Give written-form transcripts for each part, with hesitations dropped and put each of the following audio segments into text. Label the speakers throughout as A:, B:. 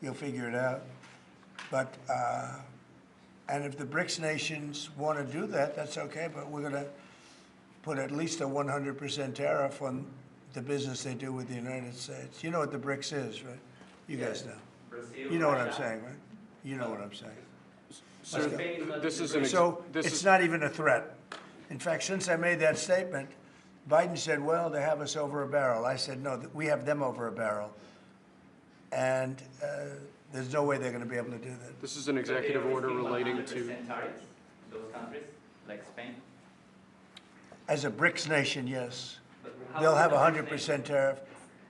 A: you'll figure it out. But, and if the BRICS nations want to do that, that's okay, but we're going to put at least a 100% tariff on the business they do with the United States. You know what the BRICS is, right? You guys know.
B: Brazil,
A: You know what I'm
B: Russia.
A: saying, right? You know what I'm saying.
C: So this is an
A: So it's not even a threat. In fact, since I made that statement, Biden said, well, they have us over a barrel. I said, no, we have them over a barrel. And there's no way they're going to be able to do that.
C: This is an executive order relating to
B: tariffs, those countries, like Spain.
A: As a BRICS nation, yes.
B: But how
A: They'll
B: is
A: have
B: it
A: a
B: a
A: 100% tariff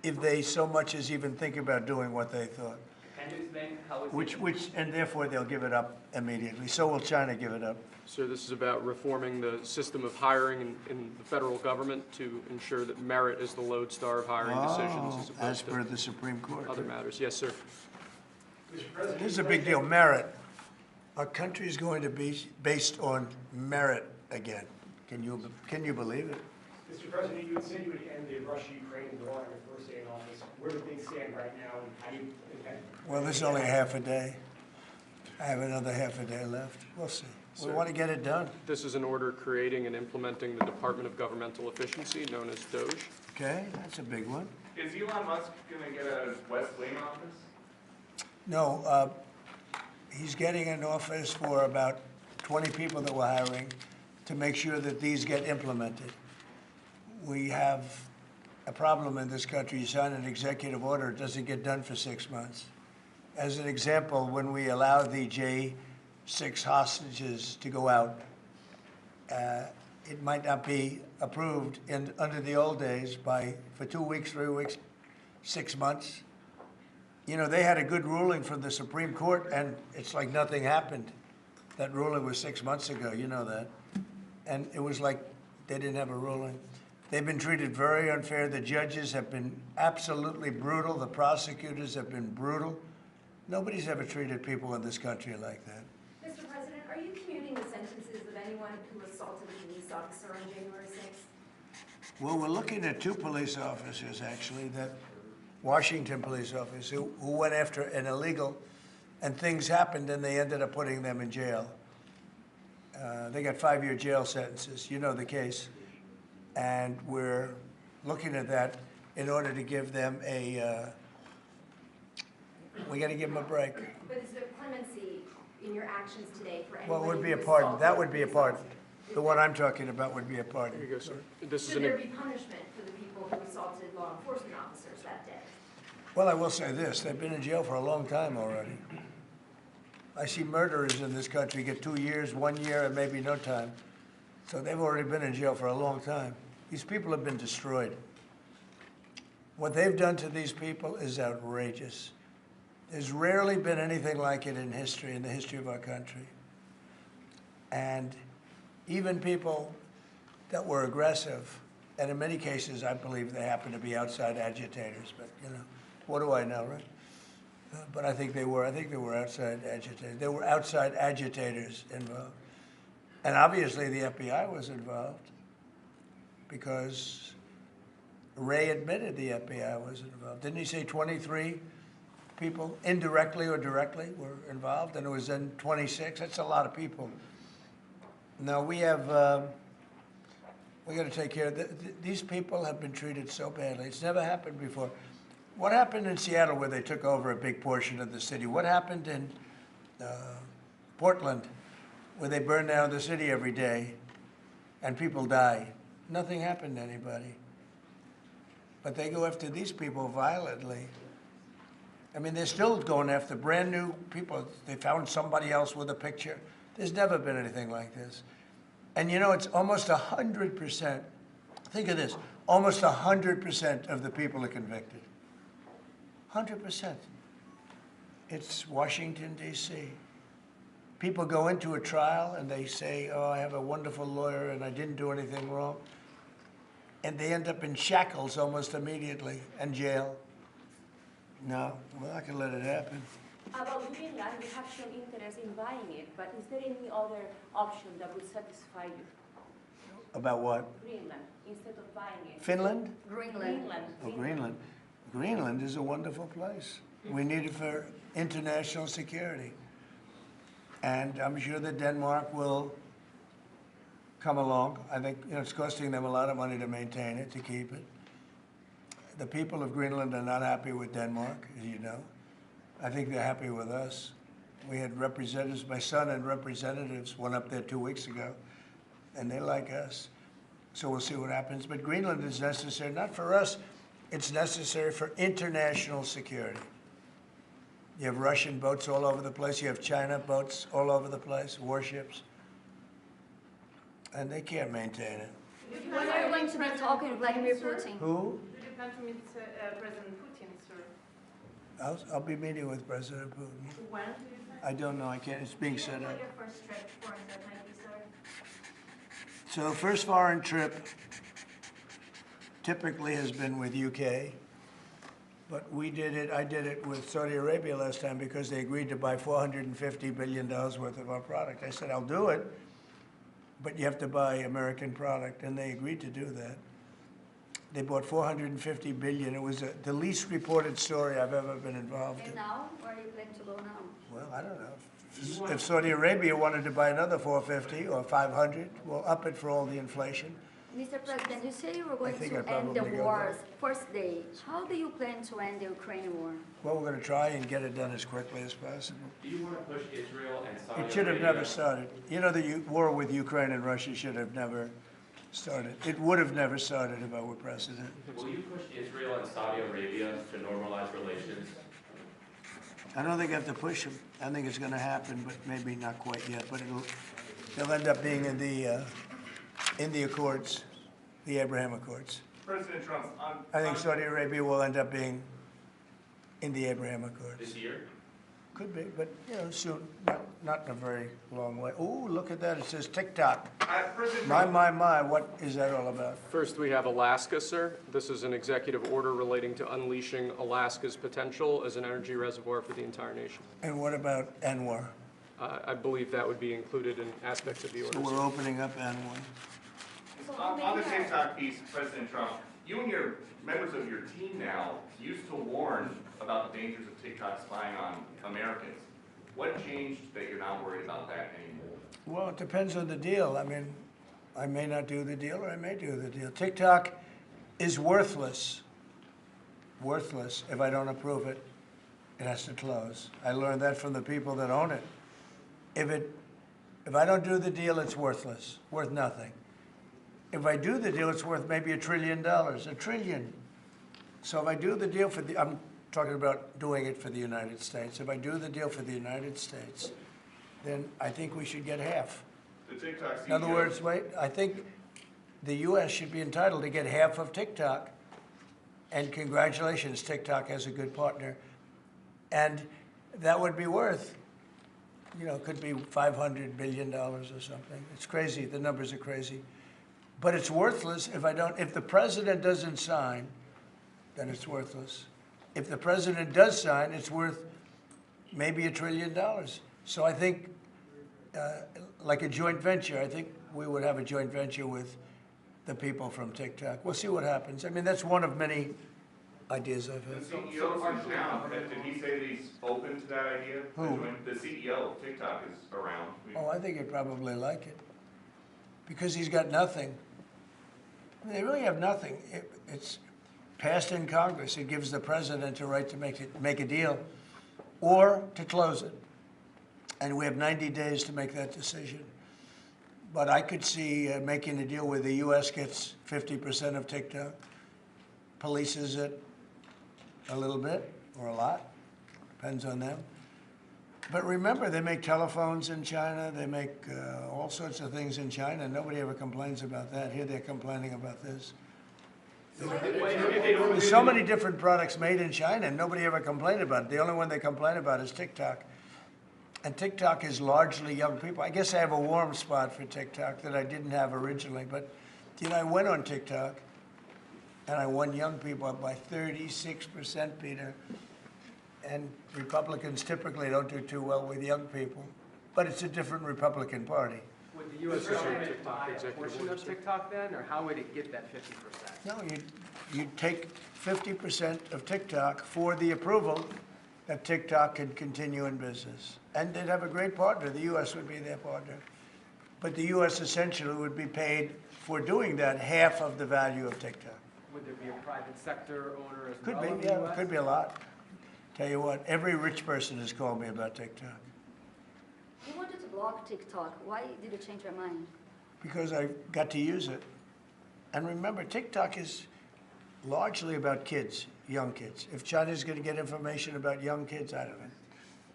A: if they so much as even think about doing what they thought.
B: Can you explain how is
A: And therefore they'll give it up immediately. So will China give it up.
C: So this is about reforming the system of hiring in the federal government to ensure that merit is the lodestar of hiring decisions as
A: As
C: opposed
A: per
C: to
A: the Supreme Court.
C: other matters. Yes, sir.
A: This is a big deal, merit. Our country is going to be based on merit again. Can you believe it?
D: Mr. President, you had said you would end the Russia-Ukraine war on your first day in office. Where do things stand right now, and how do you intend?
A: Well, this is only half a day. I have another half a day left. We'll see. We
C: Sir.
A: want to get it done.
C: This is an order creating and implementing the Department of Governmental Efficiency, known as DOGE.
A: Okay, that's a big one.
E: Is Elon Musk going to get a West Wing office?
A: No, he's getting an office for about 20 people that we're hiring to make sure that these get implemented. We have a problem in this country. You sign an executive order, it doesn't get done for 6 months. As an example, when we allow the J6 hostages to go out, it might not be approved under the old days for 2 weeks, 3 weeks, 6 months. You know, they had a good ruling from the Supreme Court, and it's like nothing happened. That ruling was 6 months ago, you know that. And it was like they didn't have a ruling. They've been treated very unfair. The judges have been absolutely brutal. The prosecutors have been brutal. Nobody's ever treated people in this country like that.
F: Mr. President, are you commuting the sentences of anyone who assaulted a police officer on January 6th?
A: Well, we're looking at 2 police officers, actually, Washington police officers who went after an illegal, and things happened, and they ended up putting them in jail. They got 5-year jail sentences. You know the case. And we're looking at that in order to give them we got to give them a break.
F: But is there clemency in your actions today for anyone?
A: Well, it would be a
F: who
A: pardon.
F: assaulted
A: That would be a
F: police
A: pardon.
F: officers?
A: The one I'm talking about would be a pardon.
C: Here you go, sir. This is
F: Should
C: an
F: there be punishment for the people who assaulted law enforcement officers that day?
A: Well, I will say this. They've been in jail for a long time already. I see murderers in this country get 2 years, 1 year, and maybe no time. So they've already been in jail for a long time. These people have been destroyed. What they've done to these people is outrageous. There's rarely been anything like it in the history of our country. And even people that were aggressive, and in many cases, I believe they happen to be outside agitators, but, you know, what do I know, right? But I think they were outside agitators. There were outside agitators involved. And obviously the FBI was involved because Ray admitted the FBI was involved. Didn't he say 23 people, indirectly or directly, were involved? And it was then 26. That's a lot of people. Now we have, we got to take care of these people have been treated so badly. It's never happened before. What happened in Seattle where they took over a big portion of the city? What happened in Portland where they burn down the city every day and people die? Nothing happened to anybody. But they go after these people violently. I mean, they're still going after brand new people. They found somebody else with a picture. There's never been anything like this. And you know, it's almost 100%. Think of this, almost 100% of the people are convicted. 100%. It's Washington, D.C. People go into a trial and they say, oh, I have a wonderful lawyer and I didn't do anything wrong. And they end up in shackles almost immediately and jail. No, we're not going to let it happen.
G: About Greenland, we have shown interest in buying it, but is there any other option that would satisfy you?
A: About what?
G: Greenland, instead of buying it.
A: Finland?
F: Greenland.
A: Oh, Greenland. Greenland is a wonderful place. We need it for international security. And I'm sure that Denmark will come along. I think it's costing them a lot of money to maintain it, to keep it. The people of Greenland are not happy with Denmark, as you know. I think they're happy with us. We had representatives, my son and representatives went up there 2 weeks ago, and they like us. So we'll see what happens. But Greenland is necessary, not for us, it's necessary for international security. You have Russian boats all over the place. You have China boats all over the place, warships. And they can't maintain it.
F: When are you going to be talking to Vladimir Putin?
A: Who?
H: Do you plan to meet President Putin, sir?
A: I'll be meeting with President Putin.
H: When do you think?
A: I don't know, I can't, it's being set up.
F: What your first trip foreign that might be, sir?
A: So the first foreign trip typically has been with UK. But I did it with Saudi Arabia last time because they agreed to buy $450 billion worth of our product. I said, I'll do it, but you have to buy American product, and they agreed to do that. They bought $450 billion. It was the least reported story I've ever been involved in.
F: And now, where are you planning to go now?
A: Well, I don't know. If Saudi Arabia wanted to buy another 450 or 500, we'll up it for all the inflation.
F: Mr. President, you say you were going
A: think
F: to
A: I
F: end the
A: probably go
F: wars first day. How do you plan to end the Ukrainian war?
A: Well, we're going to try and get it done as quickly as possible.
B: Do you want to push Israel and Saudi Arabia?
A: It should have never started. You know, the war with Ukraine and Russia should have never started. It would have never started if I were president.
B: Will you push Israel and Saudi Arabia to normalize relations?
A: I don't think I have to push them. I think it's going to happen, but maybe not quite yet. But they'll end up being in the Accords, the Abraham Accords.
E: President Trump,
A: I think Saudi Arabia will end up being in the Abraham Accords.
B: This year?
A: Could be, but soon, not in a very long way. Oh, look at that! It says TikTok.
E: President
A: My,
E: Trump,
A: what is that all about?
C: First, we have Alaska, sir. This is an executive order relating to unleashing Alaska's potential as an energy reservoir for the entire nation.
A: And what about Anwar?
C: I believe that would be included in aspects of the order.
A: So we're opening up Anwar.
E: on the TikTok piece, President Trump, you and your members of your team now used to warn about the dangers of TikTok spying on Americans. What changed that you're not worried about that anymore?
A: Well, it depends on the deal. I mean, I may not do the deal or I may do the deal. TikTok is worthless if I don't approve it. It has to close. I learned that from the people that own it. If I don't do the deal, it's worthless, worth nothing. If I do the deal, it's worth maybe $1 trillion, $1 trillion. So if I do the deal I'm talking about doing it for the United States. If I do the deal for the United States, then I think we should get half.
E: The TikTok CEO.
A: In other words, I think the U.S. should be entitled to get half of TikTok. And congratulations, TikTok has a good partner. And that would be worth, could be $500 billion or something. It's crazy. The numbers are crazy. But it's worthless if the president doesn't sign, then it's worthless. If the president does sign, it's worth maybe $1 trillion. So I think, like a joint venture, I think we would have a joint venture with the people from TikTok. We'll see what happens. I mean, that's one of many ideas I've had.
E: The CEO is down. Did he say that he's open to that idea?
A: Who?
E: The CEO of TikTok is around.
A: Oh, I think he'd probably like it. Because he's got nothing. I mean, they really have nothing. It's passed in Congress. It gives the president a right to make a deal or to close it. And we have 90 days to make that decision. But I could see making a deal where the U.S. gets 50% of TikTok, polices it a little bit or a lot, depends on them. But remember, they make telephones in China. They make all sorts of things in China. Nobody ever complains about that. Here they're complaining about this. There's so many different products made in China, and nobody ever complained about it. The only one they complain about is TikTok. And TikTok is largely young people. I guess I have a warm spot for TikTok that I didn't have originally. But, I went on TikTok, and I won young people up by 36%, Peter. And Republicans typically don't do too well with young people. But it's a different Republican Party.
I: Would the U.S. government buy a portion of TikTok then, or how would it get that 50%?
A: No, you'd take 50% of TikTok for the approval, that TikTok could continue in business. And they'd have a great partner. The U.S. would be their partner. But the U.S. essentially would be paid for doing that half of the value of TikTok.
I: Would there be a private sector owner as
A: Could
I: well in
A: be,
I: the
A: yeah,
I: US?
A: could be a lot. Tell you what, every rich person has called me about TikTok
J: You wanted to block TikTok. Why did you change your mind?
A: because I got to use it. And remember, TikTok is largely about kids, young kids. If China's going to get information about young kids, I don't know.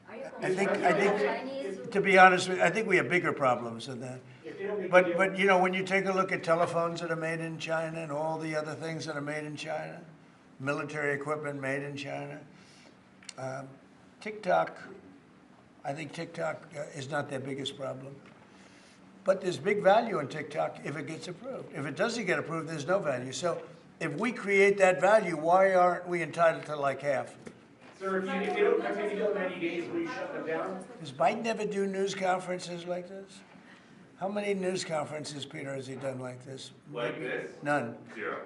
J: Are you
A: I think,
J: Chinese?
A: to be honest with you, I think we have bigger problems than that.
D: If they don't make a
A: But,
D: deal-
A: but you know, when you take a look at telephones that are made in China and all the other things that are made in China, military equipment made in China, TikTok, I think TikTok is not their biggest problem. But there's big value in TikTok if it gets approved. If it doesn't get approved, there's no value. So if we create that value, why aren't we entitled to like half?
D: Sir, if they don't make a deal in 90 days, will you shut them down?
A: Does Biden ever do news conferences like this? How many news conferences, Peter, has he done like this?
E: Like this?
A: None.
E: 0.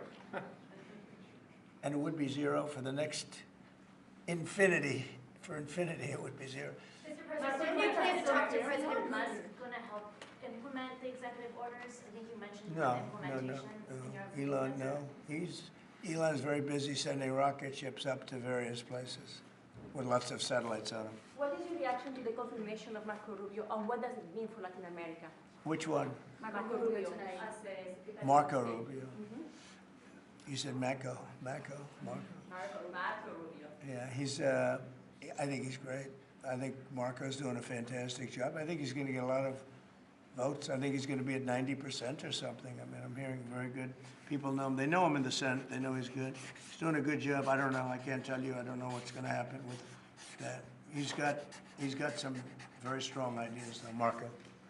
A: And it would be 0 for the next infinity. For infinity, it would be 0.
F: Mr.
H: But
F: President,
H: when
F: when
H: you
F: you
H: plan to
F: talk to
H: is
F: President Musk,
H: going to help implement the executive orders? I think you mentioned
A: No,
H: implementation in your
A: Elon, no. Elon's very busy sending rocket ships up to various places with lots of satellites on them.
G: What is your reaction to the confirmation of Marco Rubio, and what does it mean for Latin America?
A: Which one?
J: Marco Rubio
G: Rubio.
J: tonight.
A: Marco Rubio. You said Marco.
G: Marco Rubio.
A: Yeah, I think he's great. I think Marco's doing a fantastic job. I think he's going to get a lot of votes. I think he's going to be at 90% or something. I mean, I'm hearing very good. People know him. They know him in the Senate. They know he's good. He's doing a good job. I don't know. I can't tell you. I don't know what's going to happen with that. He's got some very strong ideas, though, Marco.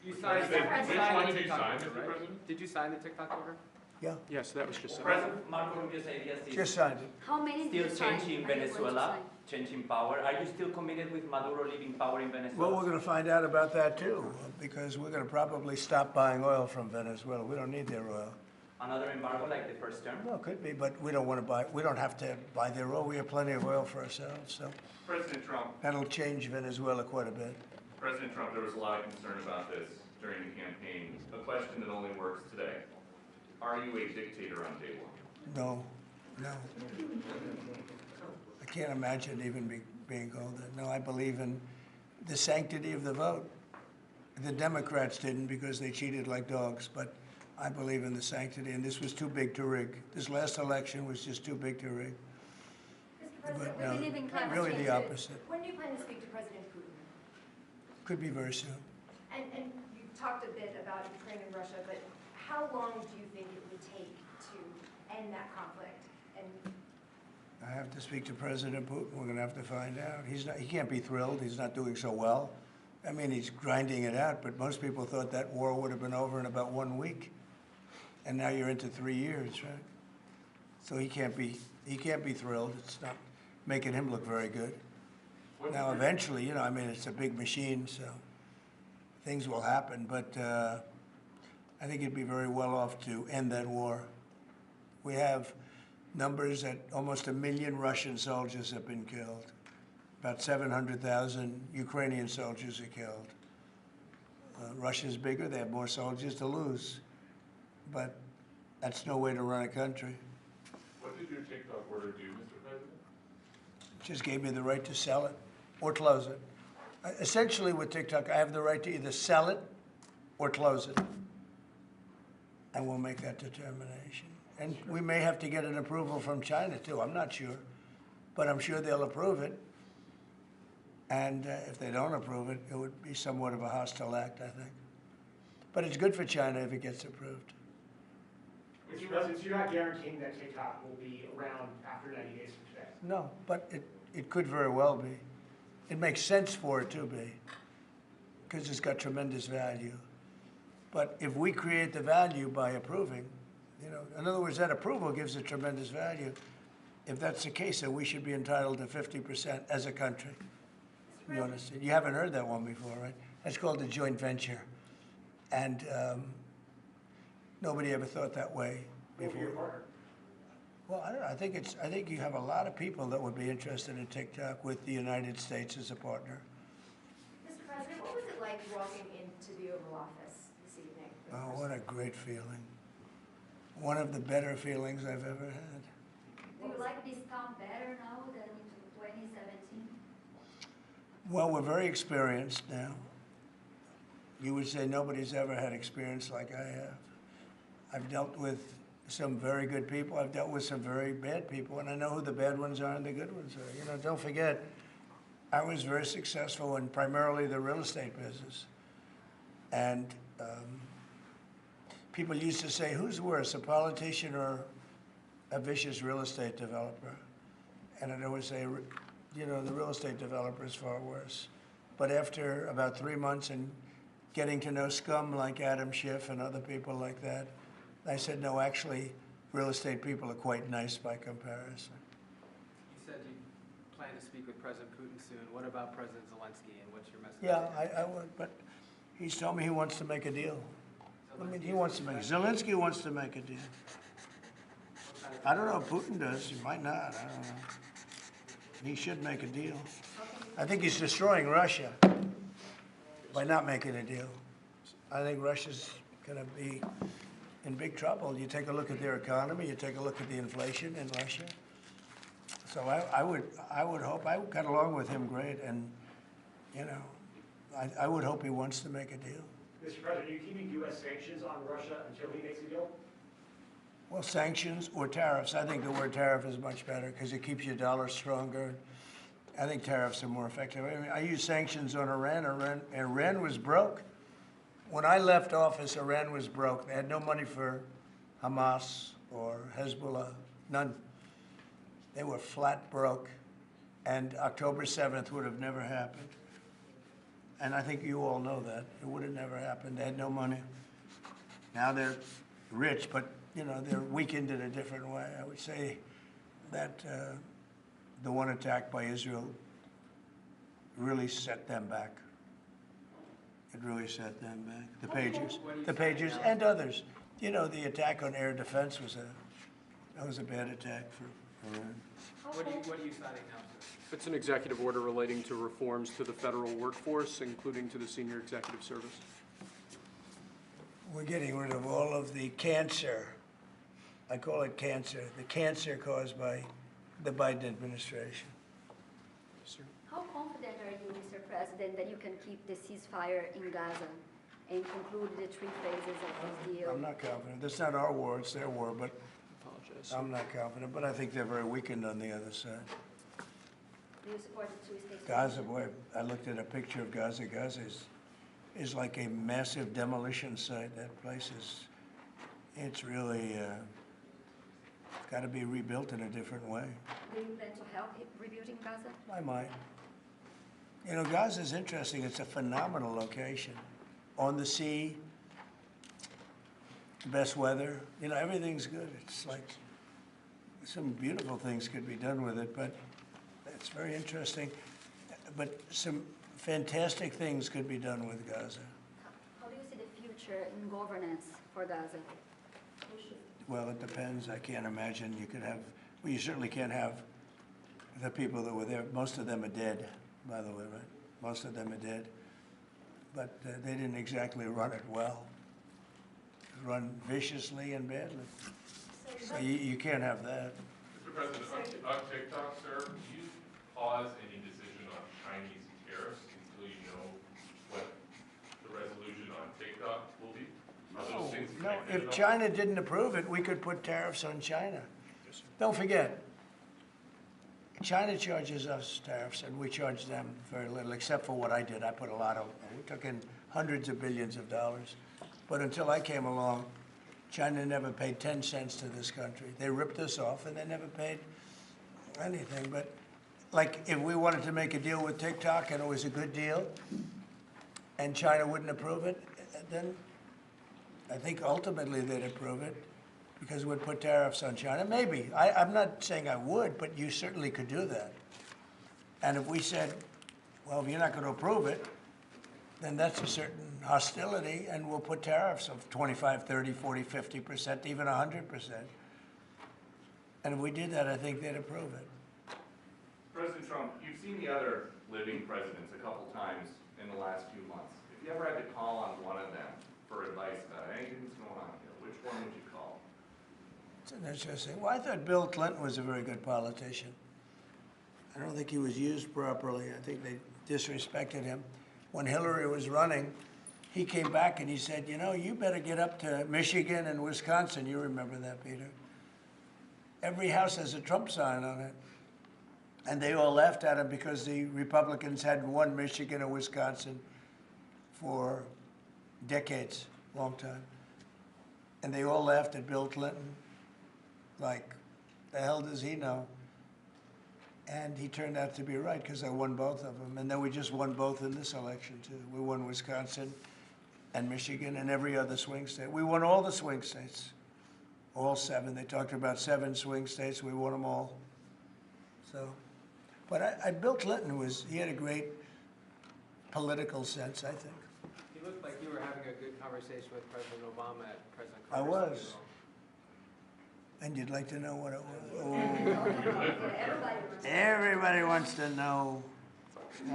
I: You signed
B: Which one
I: the
B: did you
I: TikTok
B: sign,
I: order,
B: Mr.
I: right?
B: President?
I: Did you sign the TikTok order?
A: Yeah,
C: Yes, that was just.
E: President,
K: Marco Rubio's ideas is
A: just signed it.
J: How many
K: still
J: did you sign?
K: changing
J: Are you going to
K: Venezuela,
J: sign?
K: changing power. Are you still committed with Maduro leaving power in Venezuela?
A: Well, we're going to find out about that, too, because we're going to probably stop buying oil from Venezuela. We don't need their oil.
K: Another embargo like the first term?
A: No, it could be, but we don't want to buy, we don't have to buy their oil. We have plenty of oil for ourselves, so
E: President Trump,
A: that'll change Venezuela quite a bit.
E: President Trump, there was a lot of concern about this during the campaign. A question that only works today. Are you a dictator on day one?
A: No, no. I can't imagine even being called that. No, I believe in the sanctity of the vote. The Democrats didn't because they cheated like dogs, but I believe in the sanctity, and this was too big to rig. This last election was just too big to rig.
F: Mr. President,
A: But no,
F: when do you plan to
A: really
F: speak
A: the
F: to-
A: opposite.
F: When do you plan to speak to President Putin?
A: Could be very soon.
F: And you talked a bit about Ukraine and Russia, but how long do you think it would take to end that conflict? And
A: I have to speak to President Putin. We're going to have to find out. He can't be thrilled. He's not doing so well. I mean, he's grinding it out, but most people thought that war would have been over in about 1 week. And now you're into 3 years, right? So he can't be thrilled. It's not making him look very good. Now, eventually, you know, I mean, it's a big machine, so things will happen. But I think he'd be very well off to end that war. We have numbers that almost 1 million Russian soldiers have been killed. About 700,000 Ukrainian soldiers are killed. Russia's bigger. They have more soldiers to lose. But that's no way to run a country.
B: What did your TikTok order do, Mr. President?
A: Just gave me the right to sell it or close it. Essentially with TikTok, I have the right to either sell it or close it. And we'll make that determination. And we may have to get an approval from China too, I'm not sure. But I'm sure they'll approve it. And if they don't approve it, it would be somewhat of a hostile act, I think. But it's good for China if it gets approved.
D: Mr. President, so you're not guaranteeing that TikTok will be around after 90 days from today?
A: No, but it could very well be. It makes sense for it to be, because it's got tremendous value. But if we create the value by approving, you know, in other words, that approval gives it tremendous value. If that's the case, then we should be entitled to 50% as a country. You understand? You haven't heard that one before, right? That's called a joint venture. And nobody ever thought that way
D: Who will be your
A: before.
D: partner?
A: Well, I don't know. I think you have a lot of people that would be interested in TikTok with the United States as a partner.
F: Mr. President, what was it like walking into the Oval Office this evening?
A: Oh, what a great feeling. One of the better feelings I've ever had.
J: Do you like this town better now than in 2017?
A: Well, we're very experienced now. You would say nobody's ever had experience like I have. I've dealt with some very good people. I've dealt with some very bad people, and I know who the bad ones are and the good ones are. You know, don't forget, I was very successful in primarily the real estate business. And people used to say, who's worse, a politician or a vicious real estate developer? And I'd always say, you know, the real estate developer is far worse. But after about 3 months and getting to know scum like Adam Schiff and other people like that, I said, no, actually, real estate people are quite nice by comparison.
I: You said you plan to speak with President Putin soon. What about President Zelensky, and what's your message?
A: Yeah, I would, but he's told me he wants to make a deal. I mean, he wants to make, Zelensky wants to make a deal. I don't know if Putin does, he might not, I don't know. He should make a deal. I think he's destroying Russia by not making a deal. I think Russia's gonna be in big trouble. You take a look at their economy, you take a look at the inflation in Russia. So I would hope, I got along with him great, and, you know, I would hope he wants to make a deal.
D: Mr. President, are you keeping U.S. sanctions on Russia until he makes a deal?
A: Well, sanctions or tariffs. I think the word tariff is much better because it keeps your dollar stronger. I think tariffs are more effective. I mean, I use sanctions on Iran. Iran was broke. When I left office, Iran was broke. They had no money for Hamas or Hezbollah, none. They were flat broke. And October 7th would have never happened. And I think you all know that. It would have never happened. They had no money. Now they're rich, but you know, they're weakened in a different way. I would say that the one attack by Israel really set them back. It really set them back. The pagers, and others. You know, the attack on air defense was a bad attack for Iran.
I: What are you signing now, sir?
C: It's an executive order relating to reforms to the federal workforce, including to the senior executive service.
A: We're getting rid of all of the cancer. I call it cancer. The cancer caused by the Biden administration.
C: Yes, sir.
J: How confident are you, Mr. President, that you can keep the ceasefire in Gaza and conclude the 3 phases of this deal?
A: I'm not confident. That's not our war, it's their war, but
C: Apologize.
A: I'm not confident. But I think they're very weakened on the other side.
J: Do you support the 2-state
A: Gaza,
J: solution?
A: boy, I looked at a picture of Gaza. Gaza is like a massive demolition site. That place is, it's really got to be rebuilt in a different way.
J: Do you plan to help rebuilding Gaza?
A: I might. You know, Gaza's interesting. It's a phenomenal location. On the sea, best weather. You know, everything's good. It's like some beautiful things could be done with it, but it's very interesting. But some fantastic things could be done with Gaza.
J: How do you see the future in governance for Gaza?
A: Well, it depends. I can't imagine you could have, well, you certainly can't have the people that were there. Most of them are dead, by the way, right? Most of them are dead. But they didn't exactly run it well. Run viciously and badly. So you can't have that.
L: Mr. President, on TikTok, sir, would you pause any decision on Chinese tariffs until you know what the resolution on TikTok will be? Are those things
A: No,
L: connected
A: if
L: at all?
A: China didn't approve it, we could put tariffs on China. Don't forget, China charges us tariffs, and we charge them very little, except for what I did. I put a lot of, we took in hundreds of billions of dollars. But until I came along, China never paid 10 cents to this country. They ripped us off, and they never paid anything. But like, if we wanted to make a deal with TikTok, and it was a good deal, and China wouldn't approve it, then I think ultimately they'd approve it, because we'd put tariffs on China. Maybe. I'm not saying I would, but you certainly could do that. And if we said, well, if you're not going to approve it, then that's a certain hostility, and we'll put tariffs of 25, 30, 40, 50%, even 100%. And if we did that, I think they'd approve it.
E: President Trump, you've seen the other living presidents a couple times in the last few months. If you ever had to call on one of them for advice about anything that's going on here, which one would you call?
A: It's an interesting. Well, I thought Bill Clinton was a very good politician. I don't think he was used properly. I think they disrespected him. When Hillary was running, he came back and he said, you know, you better get up to Michigan and Wisconsin. You remember that, Peter? Every house has a Trump sign on it. And they all laughed at him because the Republicans hadn't won Michigan or Wisconsin for decades, long time. And they all laughed at Bill Clinton, like, the hell does he know? And he turned out to be right, because I won both of them. And then we just won both in this election, too. We won Wisconsin and Michigan and every other swing state. We won all the swing states, all 7. They talked about 7 swing states. We won them all. So, but Bill Clinton he had a great political sense, I think.
I: You looked like you were having a good conversation with President Obama at President
A: I
I: Carter's
A: was.
I: funeral.
A: And you'd like to know what it was? Oh. Everybody wants to know.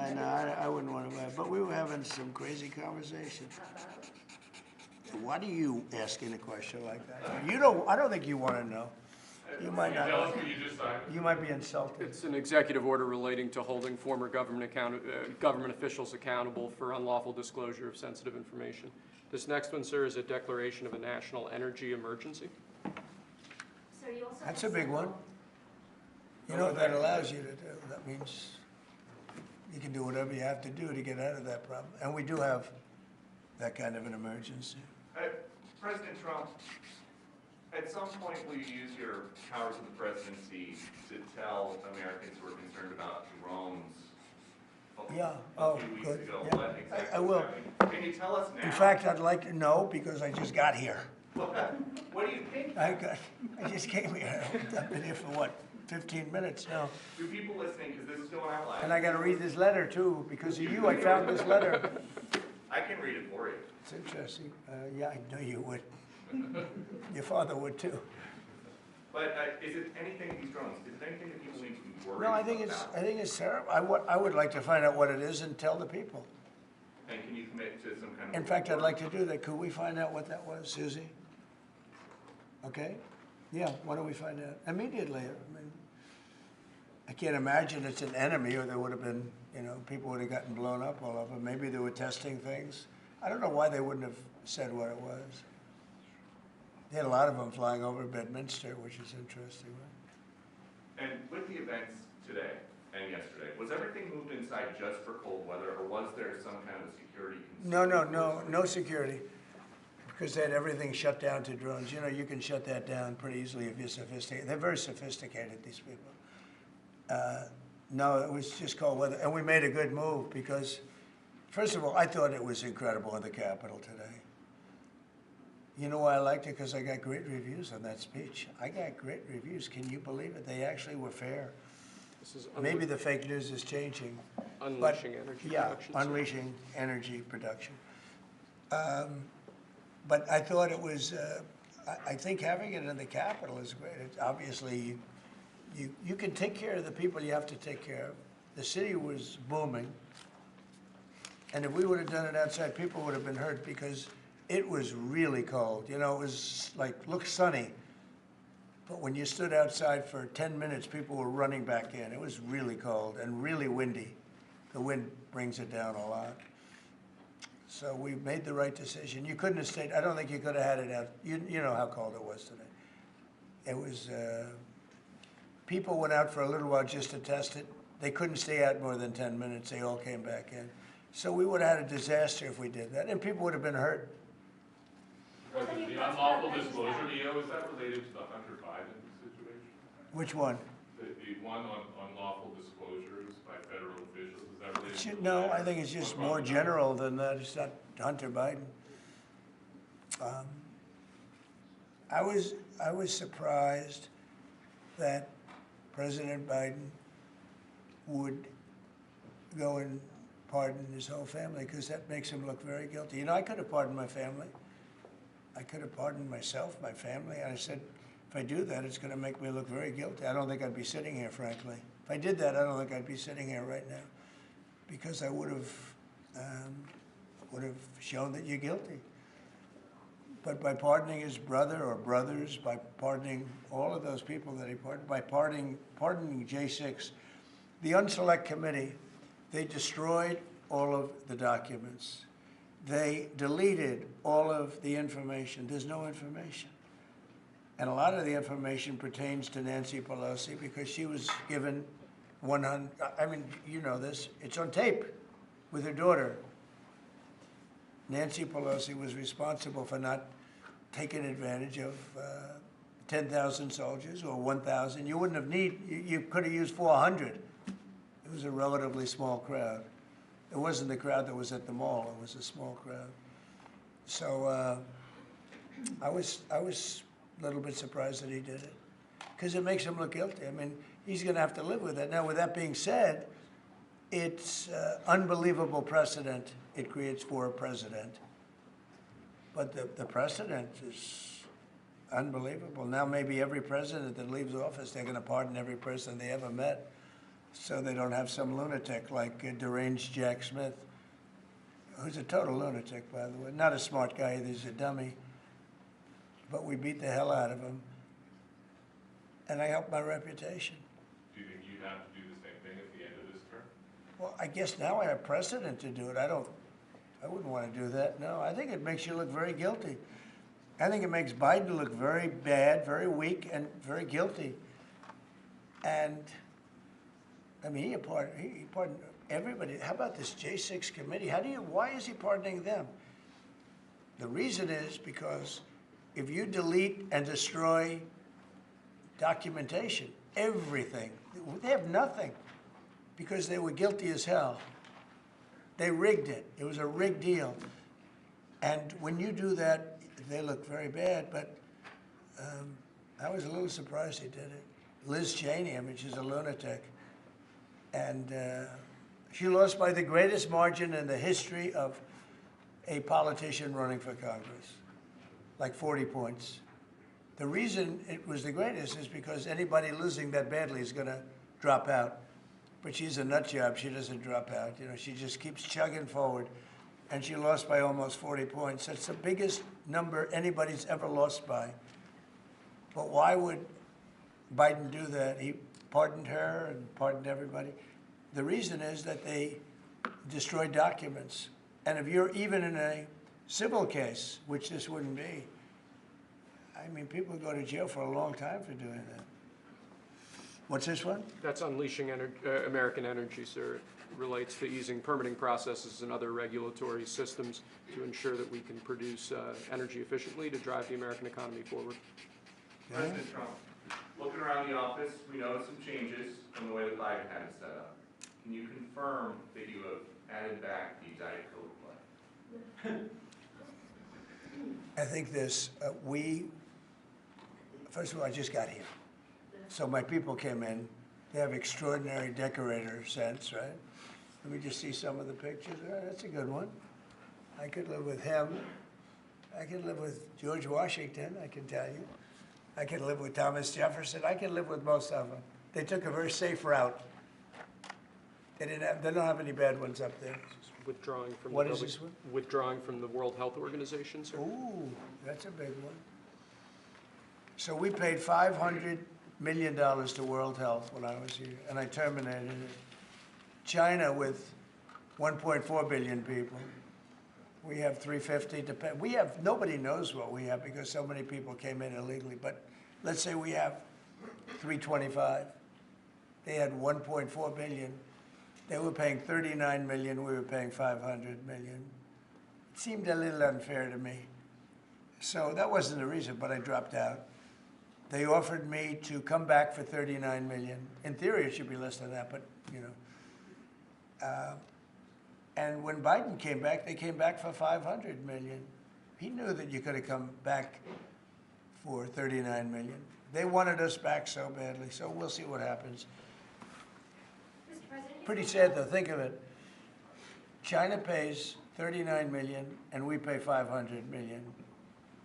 A: I know, I wouldn't want to, but we were having some crazy conversation. Why do you asking a question like that? I don't think you want to know. You might
L: Can you
A: not.
L: tell us what you just signed?
A: You might be insulted.
C: It's an executive order relating to holding former government officials accountable for unlawful disclosure of sensitive information. This next one, sir, is a declaration of a national energy emergency.
F: So you also
A: That's
F: have
A: a big one. You know what that allows you to do? That means you can do whatever you have to do to get out of that problem. And we do have that kind of an emergency.
E: President Trump, at some point will you use your powers of the presidency to tell Americans who are concerned about drones?
A: Yeah.
E: A
A: Oh,
E: few weeks
A: good.
E: ago,
A: Yeah.
E: what exactly
A: I
E: was
A: will.
E: happening? Can you tell us now?
A: In fact, I'd like to know because I just got here.
E: What do you think?
A: I just came here. I've been here for what, 15 minutes now.
E: Do people listening, because this is going out live.
A: And I got to read this letter too. Because of you, I found this letter.
E: I can read it for you.
A: It's interesting. Yeah, I know you would. Your father would too.
E: But is it anything, these drones, is it anything that people need to be worried
A: No,
E: about?
A: I think it's terrible. I would like to find out what it is and tell the people.
E: And can you commit to some kind of...
A: In fact, I'd like to do that. Could we find out what that was, Susie? Okay? Yeah, why don't we find out immediately? I mean, I can't imagine it's an enemy, or there would have been, people would have gotten blown up all over. Maybe they were testing things. I don't know why they wouldn't have said what it was. They had a lot of them flying over Bedminster, which is interesting, right?
E: And with the events today and yesterday, was everything moved inside just for cold weather, or was there some kind of security concern?
A: No security, because they had everything shut down to drones. You can shut that down pretty easily if you're sophisticated. They're very sophisticated, these people. No, it was just cold weather, and we made a good move because, first of all, I thought it was incredible in the Capitol today. You know why I liked it? Because I got great reviews on that speech. I got great reviews. Can you believe it? They actually were fair.
C: This is
A: Maybe the fake news is changing.
C: unleashing energy production.
A: Yeah, unleashing energy production. But I thought it was, I think having it in the Capitol is great. It's obviously, you can take care of the people you have to take care of. The city was booming. And if we would have done it outside, people would have been hurt because it was really cold. It was like, looked sunny. But when you stood outside for 10 minutes, people were running back in. It was really cold and really windy. The wind brings it down a lot. So we made the right decision. You couldn't have stayed. I don't think you could have had it out. You know how cold it was today. It was, people went out for a little while just to test it. They couldn't stay out more than 10 minutes. They all came back in. So we would have had a disaster if we did that, and people would have been hurt.
L: The unlawful disclosure, EO, is that related to the Hunter Biden situation?
A: Which one?
L: The one on unlawful disclosures by federal officials, is that related to?
A: No, I think it's just more general than that. It's not Hunter Biden. I was surprised that President Biden would go and pardon his whole family, because that makes him look very guilty. I could have pardoned my family. I could have pardoned myself, my family. And I said, if If I do that, it's going to make me look very guilty. I don't think I'd be sitting here, frankly. If I did that, I don't think I'd be sitting here right now, because I would have shown that you're guilty. But by pardoning his brother or brothers, by pardoning all of those people that he pardoned, by pardoning J6, the Unselect Committee, they destroyed all of the documents. They deleted all of the information. There's no information. And a lot of the information pertains to Nancy Pelosi because she was given 100, I mean, you know this, it's on tape with her daughter. Nancy Pelosi was responsible for not taking advantage of 10,000 soldiers or 1,000. You wouldn't have you could have used 400. It was a relatively small crowd. It wasn't the crowd that was at the mall. It was a small crowd. So I was a little bit surprised that he did it, because it makes him look guilty. I mean, he's going to have to live with it. Now, with that being said, it's unbelievable precedent it creates for a president. But the precedent is unbelievable. Now maybe every president that leaves office, they're going to pardon every person they ever met, so they don't have some lunatic like deranged Jack Smith, who's a total lunatic, by the way. Not a smart guy either, he's a dummy. But we beat the hell out of him. And I helped my reputation.
L: Do you think you have to do the same thing at the end of this term?
A: Well, I guess now I have precedent to do it. I wouldn't want to do that, no. I think it makes you look very guilty. I think it makes Biden look very bad, very weak, and very guilty. And, I mean, he pardoned everybody. How about this J6 committee? Why is he pardoning them? The reason is because if you delete and destroy documentation, everything, they have nothing, because they were guilty as hell. They rigged it. It was a rigged deal. And when you do that, they look very bad, but I was a little surprised he did it. Liz Cheney, I mean, she's a lunatic. And she lost by the greatest margin in the history of a politician running for Congress, like 40 points. The reason it was the greatest is because anybody losing that badly is going to drop out. But she's a nut job. She doesn't drop out. You know, she just keeps chugging forward. And she lost by almost 40 points. That's the biggest number anybody's ever lost by. But why would Biden do that? He pardoned her and pardoned everybody. The reason is that they destroyed documents. And if you're even in a civil case, which this wouldn't be, I mean, people go to jail for a long time for doing that. What's this one?
C: That's unleashing American energy, sir. It relates to easing permitting processes and other regulatory systems to ensure that we can produce energy efficiently to drive the American economy forward.
A: Yeah.
E: President Trump, looking around the office, we noticed some changes from the way that Biden had it set up. Can you confirm that you have added back the Diet Coke play?
A: I think this, first of all, I just got here. So my people came in. They have extraordinary decorator sense, right? Let me just see some of the pictures. That's a good one. I could live with him. I could live with George Washington, I can tell you. I could live with Thomas Jefferson. I could live with most of them. They took a very safe route. They don't have any bad ones up there.
C: Withdrawing from
A: What is this one?
C: Withdrawing from the World Health Organization, sir.
A: Ooh, that's a big one. So we paid $500 million to World Health when I was here, and I terminated it. China, with 1.4 billion people, we have 350 to pay. We have, nobody knows what we have because so many people came in illegally, but let's say we have 325. They had 1.4 billion. They were paying 39 million, we were paying 500 million. It seemed a little unfair to me. So that wasn't the reason, but I dropped out. They offered me to come back for 39 million. In theory, it should be less than that, but you know. And when Biden came back, they came back for 500 million. He knew that you could have come back for 39 million. They wanted us back so badly, so we'll see what happens.
F: Mr. President,
A: Pretty sad though, think of it. China pays 39 million and we pay 500 million.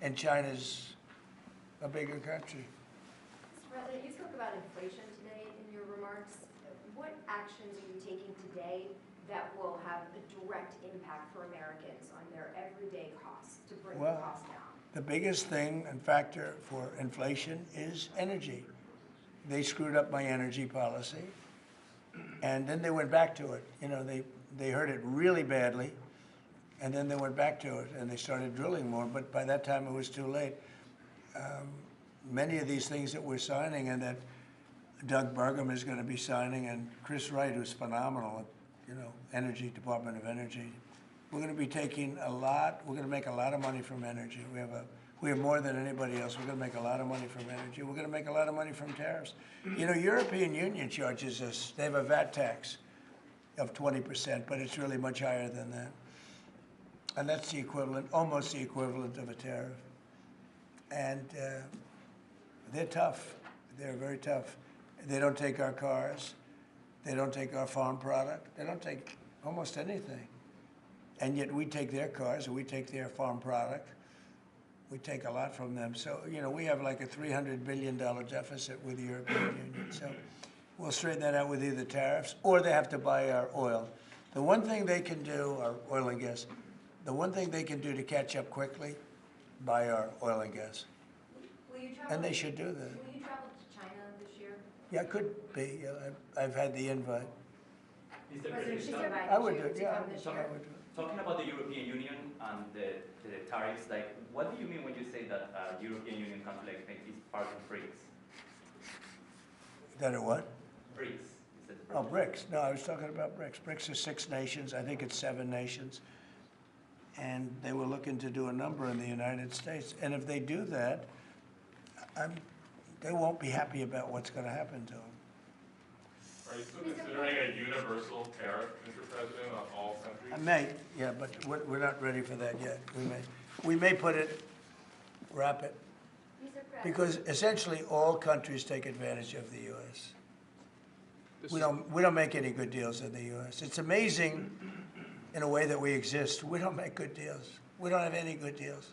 A: And China's a bigger country.
F: President, you spoke about inflation today in your remarks. What actions are you taking today that will have a direct impact for Americans on their everyday costs to bring the costs down?
A: The biggest thing and factor for inflation is energy. They screwed up my energy policy, and then they went back to it. You know, they heard it really badly, and then they went back to it, and they started drilling more, but by that time it was too late. Many of these things that we're signing and that Doug Burgum is going to be signing, and Chris Wright, who's phenomenal, you know, Department of Energy, we're going to be taking we're going to make a lot of money from energy. We have more than anybody else. We're going to make a lot of money from energy. We're going to make a lot of money from tariffs. You know, European Union charges us, they have a VAT tax of 20%, but it's really much higher than that. And that's the equivalent, almost the equivalent of a tariff. And they're tough. They're very tough. They don't take our cars. They don't take our farm product. They don't take almost anything. And yet we take their cars, and we take their farm product. We take a lot from them. So, you know, we have like a $300 billion deficit with the European Union. So we'll straighten that out with either tariffs, or they have to buy our oil. The one thing they can do, our oil and gas, the one thing they can do to catch up quickly, buy our oil and gas.
F: Will you travel,
A: and they should do that.
F: Will you travel to China this year?
A: Yeah, it could be. I've had the invite.
K: Mr.
F: President, she's
K: President,
F: invited
A: I would
F: you
A: do it,
F: to
A: yeah.
F: come this year.
A: I would do it.
K: talking about the European Union and the tariffs, like, what do you mean when you say that European Union country like Spain is part of BRICS?
A: That are what?
K: BRICS. You said
A: Oh, BRICS. No, I was talking about BRICS. BRICS are 6 nations. I think it's 7 nations. And they were looking to do a number in the United States. And if they do that, they won't be happy about what's going to happen to them.
L: Are you still considering a universal tariff, Mr. President, on all countries?
A: I may, yeah, but we're not ready for that yet. We may wrap it,
J: Mr. President.
A: because essentially all countries take advantage of the U.S. We don't make any good deals in the U.S. It's amazing in a way that we exist. We don't make good deals. We don't have any good deals.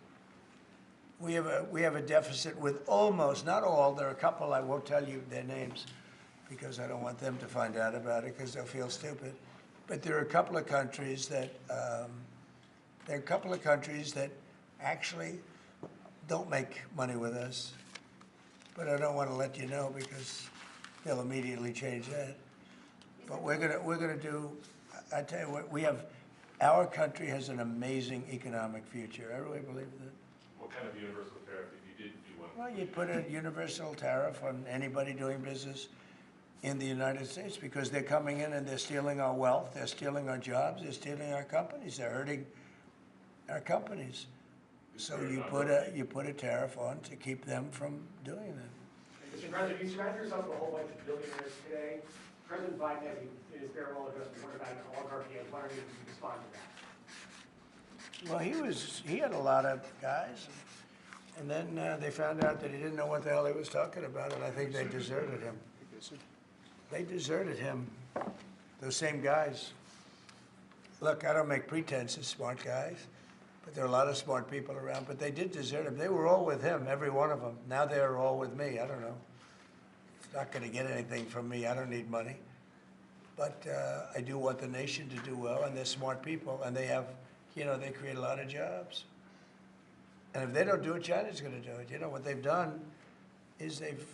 A: We have a deficit with almost, not all, there are a couple, I won't tell you their names because I don't want them to find out about it because they'll feel stupid. But there are a couple of countries that actually don't make money with us. But I don't want to let you know because they'll immediately change that. But we're gonna do, I tell you what, our country has an amazing economic future. I really believe that.
L: What kind of universal tariff if you did do one?
A: Well, you'd put a universal tariff on anybody doing business in the United States because they're coming in and they're stealing our wealth, they're stealing our jobs, they're stealing our companies, they're hurting our companies. So you put a tariff on to keep them from doing that.
D: Mr. President, you surrounded yourself with a whole bunch of billionaires today. President Biden, as in his farewell address, warned about an oligarchy. I was wondering if you could respond to that.
A: Well, he had a lot of guys, and then they found out that he didn't know what the hell he was talking about, and I think they deserted him. They deserted him, those same guys. Look, I don't make pretenses, smart guys, but there are a lot of smart people around, but they did desert him. They were all with him, every one of them. Now they're all with me, I don't know. It's not gonna get anything from me, I don't need money. But I do want the nation to do well, and they're smart people, and they have, they create a lot of jobs. And if they don't do it, China's gonna do it. You know, what they've done is they've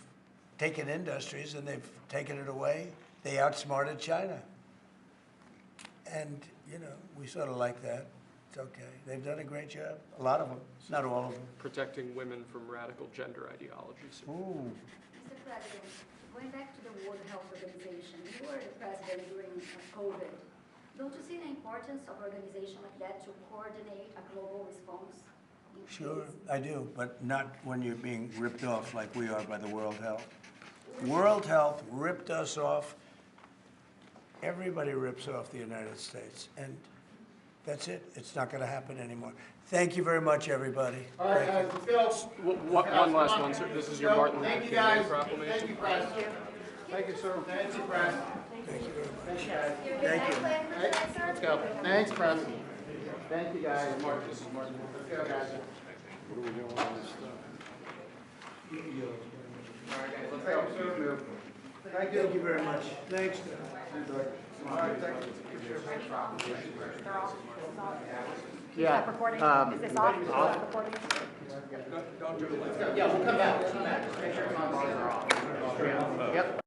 A: taken industries and they've taken it away. They outsmarted China. And, we sort of like that. It's okay. They've done a great job. A lot of them, not all of them.
C: Protecting women from radical gender ideologies.
A: Ooh.
J: Mr. President, going back to the World Health Organization, you were the president during COVID. Don't you see the importance of an organization like that to coordinate a global response?
A: Sure, I do, but not when you're being ripped off like we are by the World Health. World Health ripped us off. Everybody rips off the United States, and that's it. It's not going to happen anymore. Thank you very much, everybody.
D: All right, guys, let's go.
C: One last one, sir. This is your Martin Luther King Day proclamation.
D: Thank you, Press.
I: Thank you, sir.
D: Thank you, Press.
A: Thank you very much.
F: Thank you.
I: Let's go. Thanks, Press. Thank you, guys.
C: This is Martin Luther
D: Let's go, guys.
C: King.
A: What are we doing on this stuff?
I: All right, guys, let's go. Move.
A: Thank you very much. Thanks.
I: All right, thank you.
D: Yeah.
F: Recording,
D: Um,
F: is this off? Is that recording?
I: Don't do it.
D: Yeah, we'll come back. Just make sure it's on. Yep.